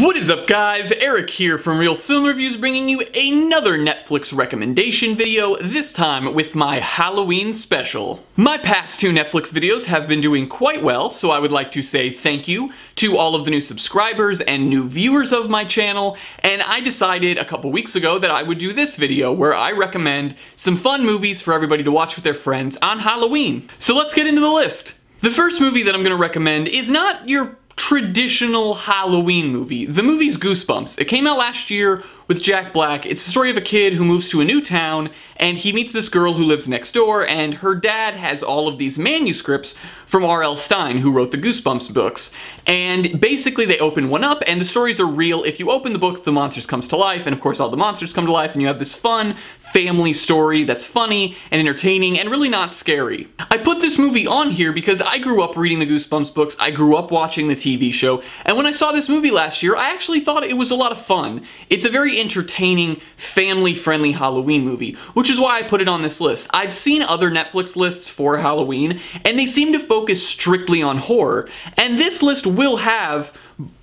What is up, guys? Eric here from Real Film Reviews, bringing you another Netflix recommendation video, this time with my Halloween special. My past two Netflix videos have been doing quite well, so I would like to say thank you to all of the new subscribers and new viewers of my channel, and I decided a couple weeks ago that I would do this video where I recommend some fun movies for everybody to watch with their friends on Halloween. So let's get into the list. The first movie that I'm going to recommend is not your traditional Halloween movie. The movie's Goosebumps. It came out last year with Jack Black. It's the story of a kid who moves to a new town and he meets this girl who lives next door, and her dad has all of these manuscripts from R.L. Stine, who wrote the Goosebumps books. And basically they open one up and the stories are real. If you open the book, the monsters comes to life, and of course all the monsters come to life, and you have this fun family story that's funny and entertaining and really not scary. I put this movie on here because I grew up reading the Goosebumps books, I grew up watching the TV show, and when I saw this movie last year, I actually thought it was a lot of fun. It's a very entertaining, family-friendly Halloween movie, which is why I put it on this list. I've seen other Netflix lists for Halloween, and they seem to focus strictly on horror, and this list will have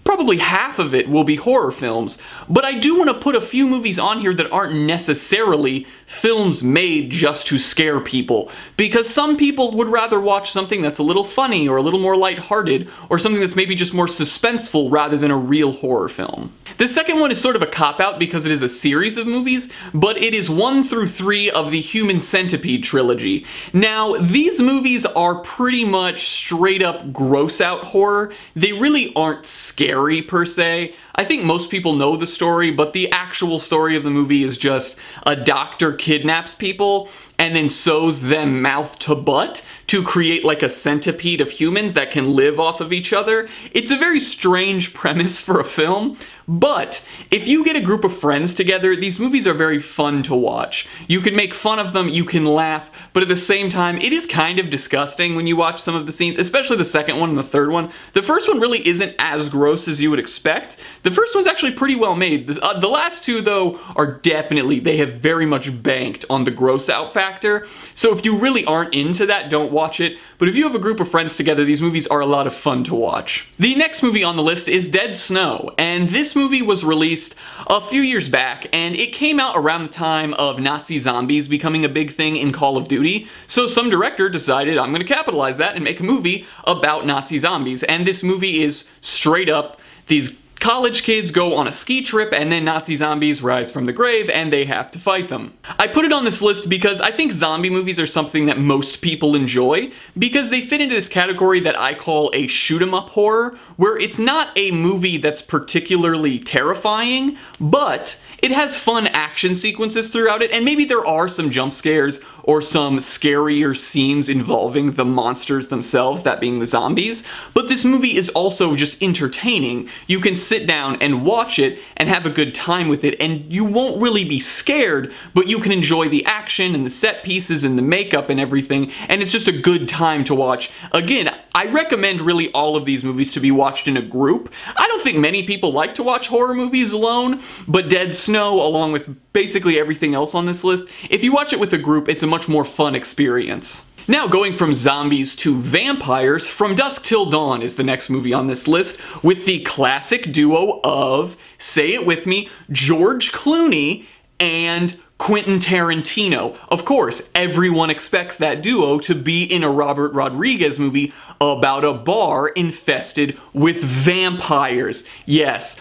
probably half of it will be horror films, but I do want to put a few movies on here that aren't necessarily films made just to scare people, because some people would rather watch something that's a little funny or a little more lighthearted, or something that's maybe just more suspenseful rather than a real horror film. The second one is sort of a cop-out because it is a series of movies, but it is 1 through 3 of the Human Centipede trilogy. Now, these movies are pretty much straight up gross-out horror. They really aren't scary per se. I think most people know the story, but the actual story of the movie is just a doctor kidnaps people and then sews them mouth to butt to create like a centipede of humans that can live off of each other. It's a very strange premise for a film, but if you get a group of friends together, these movies are very fun to watch. You can make fun of them, you can laugh, but at the same time, it is kind of disgusting when you watch some of the scenes, especially the second one and the third one. The first one really isn't as gross as you would expect. The first one's actually pretty well made. The last two, though, are definitely, they have very much banked on the gross out factor. So if you really aren't into that, don't watch it. But if you have a group of friends together, these movies are a lot of fun to watch. The next movie on the list is Dead Snow, and this movie was released a few years back, and it came out around the time of Nazi zombies becoming a big thing in Call of Duty. So some director decided, I'm going to capitalize that and make a movie about Nazi zombies. And this movie is straight up these college kids go on a ski trip and then Nazi zombies rise from the grave and they have to fight them. I put it on this list because I think zombie movies are something that most people enjoy because they fit into this category that I call a shoot-'em-up horror, where it's not a movie that's particularly terrifying, but it has fun action sequences throughout it, and maybe there are some jump scares or some scarier scenes involving the monsters themselves, that being the zombies, but this movie is also just entertaining. You can sit down and watch it and have a good time with it, and you won't really be scared, but you can enjoy the action and the set pieces and the makeup and everything, and it's just a good time to watch. Again, I recommend really all of these movies to be watched in a group. I don't think many people like to watch horror movies alone, but Dead Snow, along with basically everything else on this list, if you watch it with a group, it's a much more fun experience. Now, going from zombies to vampires, From Dusk Till Dawn is the next movie on this list, with the classic duo of, say it with me, George Clooney and Quentin Tarantino. Of course, everyone expects that duo to be in a Robert Rodriguez movie about a bar infested with vampires. Yes.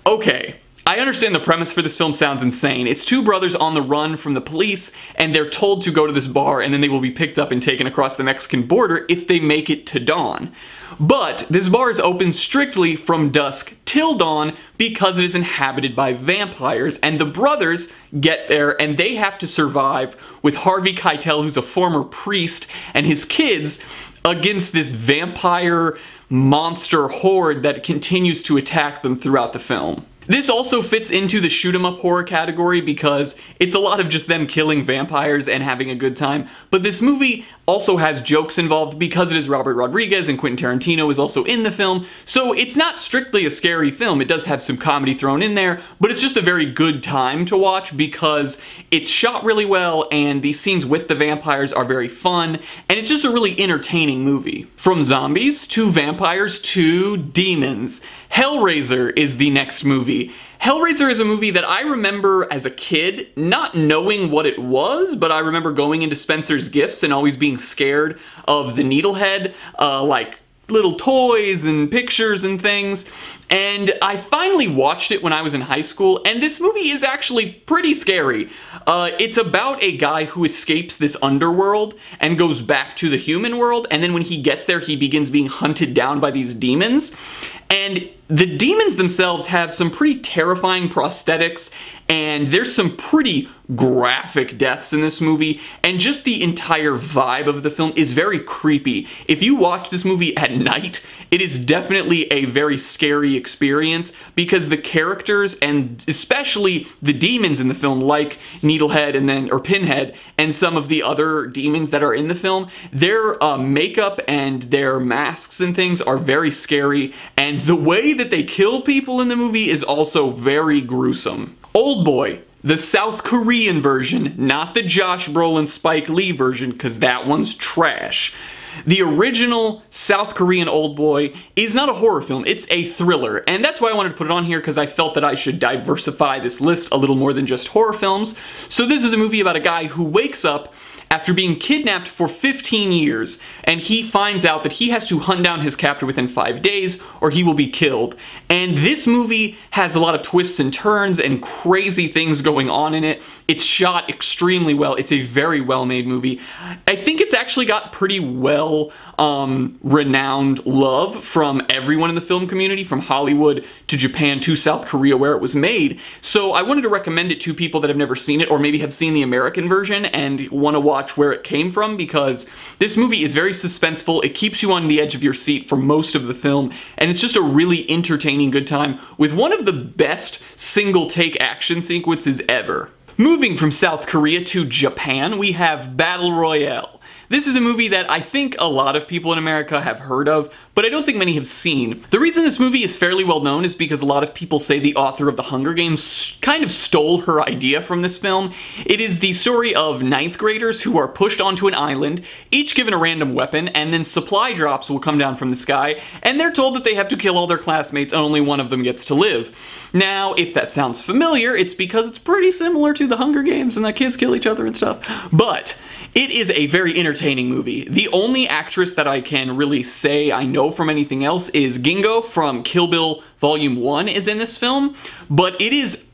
Okay. I understand the premise for this film sounds insane. It's two brothers on the run from the police, and they're told to go to this bar, and then they will be picked up and taken across the Mexican border if they make it to dawn. But this bar is open strictly from dusk till dawn because it is inhabited by vampires, and the brothers get there and they have to survive with Harvey Keitel, who's a former priest, and his kids against this vampire monster horde that continues to attack them throughout the film. This also fits into the shoot-'em-up horror category because it's a lot of just them killing vampires and having a good time, but this movie, also has jokes involved because it is Robert Rodriguez and Quentin Tarantino is also in the film. So it's not strictly a scary film. It does have some comedy thrown in there, but it's just a very good time to watch because it's shot really well and the scenes with the vampires are very fun, and it's just a really entertaining movie. From zombies to vampires to demons, Hellraiser is the next movie. Hellraiser is a movie that I remember as a kid not knowing what it was, but I remember going into Spencer's Gifts and always being scared of the Needlehead, like little toys and pictures and things. And I finally watched it when I was in high school, and this movie is actually pretty scary. It's about a guy who escapes this underworld and goes back to the human world, and then when he gets there, he begins being hunted down by these demons. And the demons themselves have some pretty terrifying prosthetics, and there's some pretty graphic deaths in this movie, and just the entire vibe of the film is very creepy. If you watch this movie at night, it is definitely a very scary experience because the characters, and especially the demons in the film, like Needlehead or Pinhead, and some of the other demons that are in the film, their makeup and their masks and things are very scary, and the way that they kill people in the movie is also very gruesome. Oldboy, the South Korean version, not the Josh Brolin Spike Lee version, because that one's trash. The original South Korean Oldboy is not a horror film, it's a thriller, and that's why I wanted to put it on here, because I felt that I should diversify this list a little more than just horror films. So this is a movie about a guy who wakes up after being kidnapped for 15 years, and he finds out that he has to hunt down his captor within 5 days or he will be killed. And this movie has a lot of twists and turns and crazy things going on in it. It's shot extremely well. It's a very well-made movie. I think it's actually got pretty well renowned love from everyone in the film community, from Hollywood to Japan to South Korea where it was made. So I wanted to recommend it to people that have never seen it or maybe have seen the American version and want to watch where it came from, because this movie is very suspenseful. It keeps you on the edge of your seat for most of the film, and it's just a really entertaining good time with one of the best single take action sequences ever. Moving from South Korea to Japan, we have Battle Royale. This is a movie that I think a lot of people in America have heard of, but I don't think many have seen. The reason this movie is fairly well known is because a lot of people say the author of The Hunger Games kind of stole her idea from this film. It is the story of 9th graders who are pushed onto an island, each given a random weapon, and then supply drops will come down from the sky, and they're told that they have to kill all their classmates and only one of them gets to live. Now, if that sounds familiar, it's because it's pretty similar to The Hunger Games and that kids kill each other and stuff. But it is a very entertaining movie. The only actress that I can really say I know from anything else is Gingo from Kill Bill Volume 1 is in this film, but it is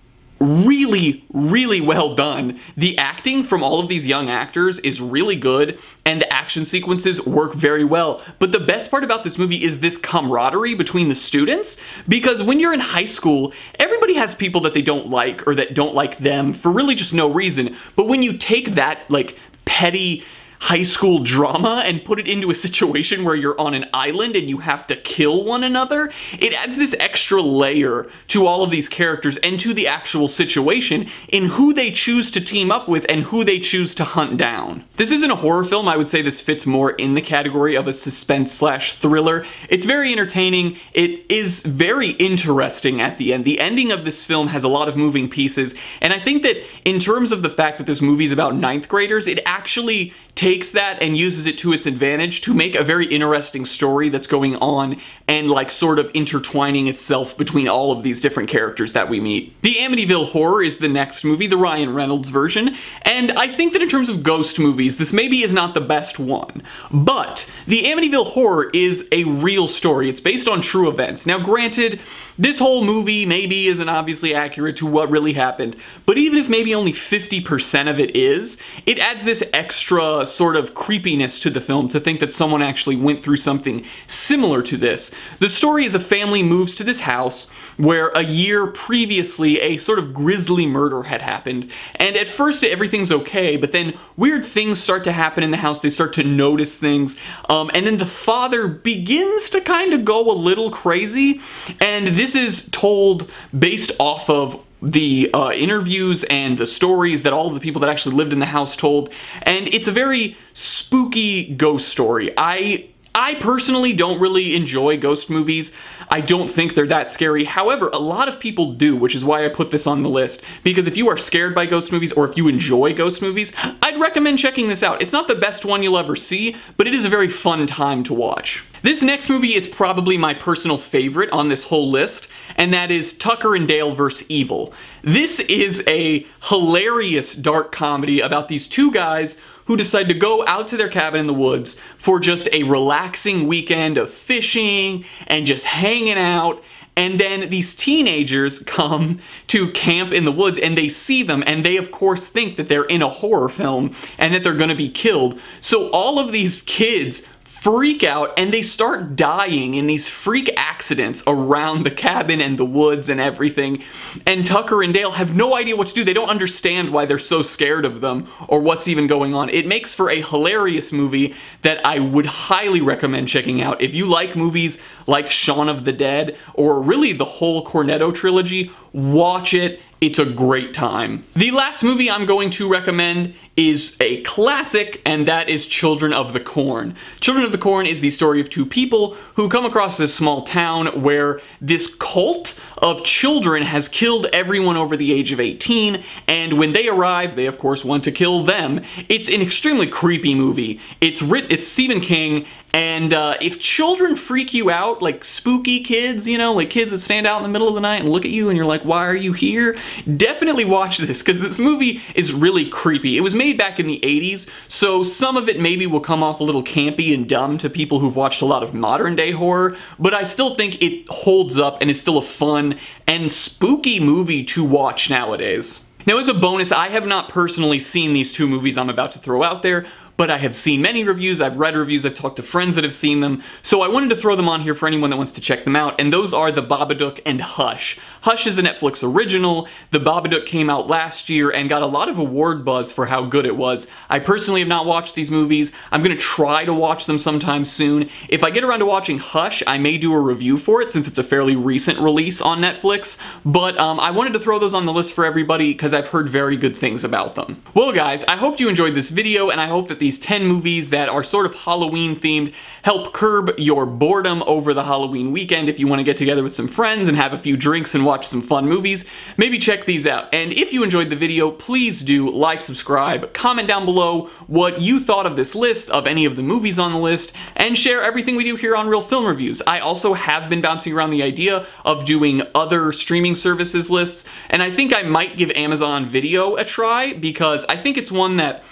really, really well done. The acting from all of these young actors is really good, and the action sequences work very well. But the best part about this movie is this camaraderie between the students, because when you're in high school, everybody has people that they don't like or that don't like them for really just no reason. But when you take that, like, petty high school drama and put it into a situation where you're on an island and you have to kill one another, it adds this extra layer to all of these characters and to the actual situation in who they choose to team up with and who they choose to hunt down. This isn't a horror film. I would say this fits more in the category of a suspense/thriller. It's very entertaining. It is very interesting at the end. The ending of this film has a lot of moving pieces, and I think that in terms of the fact that this movie is about 9th graders, it actually takes that and uses it to its advantage to make a very interesting story that's going on and like sort of intertwining itself between all of these different characters that we meet. The Amityville Horror is the next movie, the Ryan Reynolds version, and I think that in terms of ghost movies, this maybe is not the best one. But the Amityville Horror is a real story. It's based on true events. Now granted, this whole movie maybe isn't obviously accurate to what really happened, but even if maybe only 50% of it is, it adds this extra sort of creepiness to the film to think that someone actually went through something similar to this. The story is a family moves to this house where a year previously a sort of grisly murder had happened, and at first everything's okay, but then weird things start to happen in the house. They start to notice things, and then the father begins to kind of go a little crazy, and this is told based off of the interviews and the stories that all of the people that actually lived in the house told, and it's a very spooky ghost story. I personally don't really enjoy ghost movies. I don't think they're that scary. However, a lot of people do, which is why I put this on the list. Because if you are scared by ghost movies, or if you enjoy ghost movies, I'd recommend checking this out. It's not the best one you'll ever see, but it is a very fun time to watch. This next movie is probably my personal favorite on this whole list, and that is Tucker and Dale vs. Evil. This is a hilarious dark comedy about these two guys who decide to go out to their cabin in the woods for just a relaxing weekend of fishing and just hanging out. And then these teenagers come to camp in the woods and they see them, and they of course think that they're in a horror film and that they're gonna be killed. So all of these kids freak out and they start dying in these freak accidents around the cabin and the woods and everything. And Tucker and Dale have no idea what to do. They don't understand why they're so scared of them or what's even going on. It makes for a hilarious movie that I would highly recommend checking out. If you like movies like Shaun of the Dead or really the whole Cornetto trilogy, watch it. It's a great time. The last movie I'm going to recommend is a classic, and that is Children of the Corn. Children of the Corn is the story of two people who come across this small town where this cult of children has killed everyone over the age of 18, and when they arrive, they of course want to kill them. It's an extremely creepy movie. It's Stephen King, and if children freak you out, like spooky kids, you know, like kids that stand out in the middle of the night and look at you and you're like, why are you here? Definitely watch this, because this movie is really creepy. It was made back in the 80s, so some of it maybe will come off a little campy and dumb to people who've watched a lot of modern day horror, but I still think it holds up and is still a fun and spooky movie to watch nowadays. Now, as a bonus, I have not personally seen these two movies I'm about to throw out there, but I have seen many reviews, I've read reviews, I've talked to friends that have seen them, so I wanted to throw them on here for anyone that wants to check them out, and those are The Babadook and Hush. Hush is a Netflix original. The Babadook came out last year and got a lot of award buzz for how good it was. I personally have not watched these movies. I'm gonna try to watch them sometime soon. If I get around to watching Hush, I may do a review for it since it's a fairly recent release on Netflix, but I wanted to throw those on the list for everybody because I've heard very good things about them. Well guys, I hope you enjoyed this video, and I hope that these 10 movies that are sort of Halloween themed help curb your boredom over the Halloween weekend. If you want to get together with some friends and have a few drinks and watch some fun movies, maybe check these out. And if you enjoyed the video, please do like, subscribe, comment down below what you thought of this list, of any of the movies on the list, and share everything we do here on Real Film Reviews. I also have been bouncing around the idea of doing other streaming services lists, and I think I might give Amazon Video a try because I think it's one that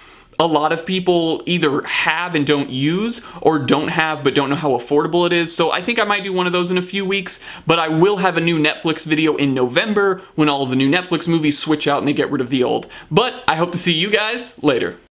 a lot of people either have and don't use, or don't have but don't know how affordable it is. So I think I might do one of those in a few weeks, but I will have a new Netflix video in November when all of the new Netflix movies switch out and they get rid of the old. But I hope to see you guys later.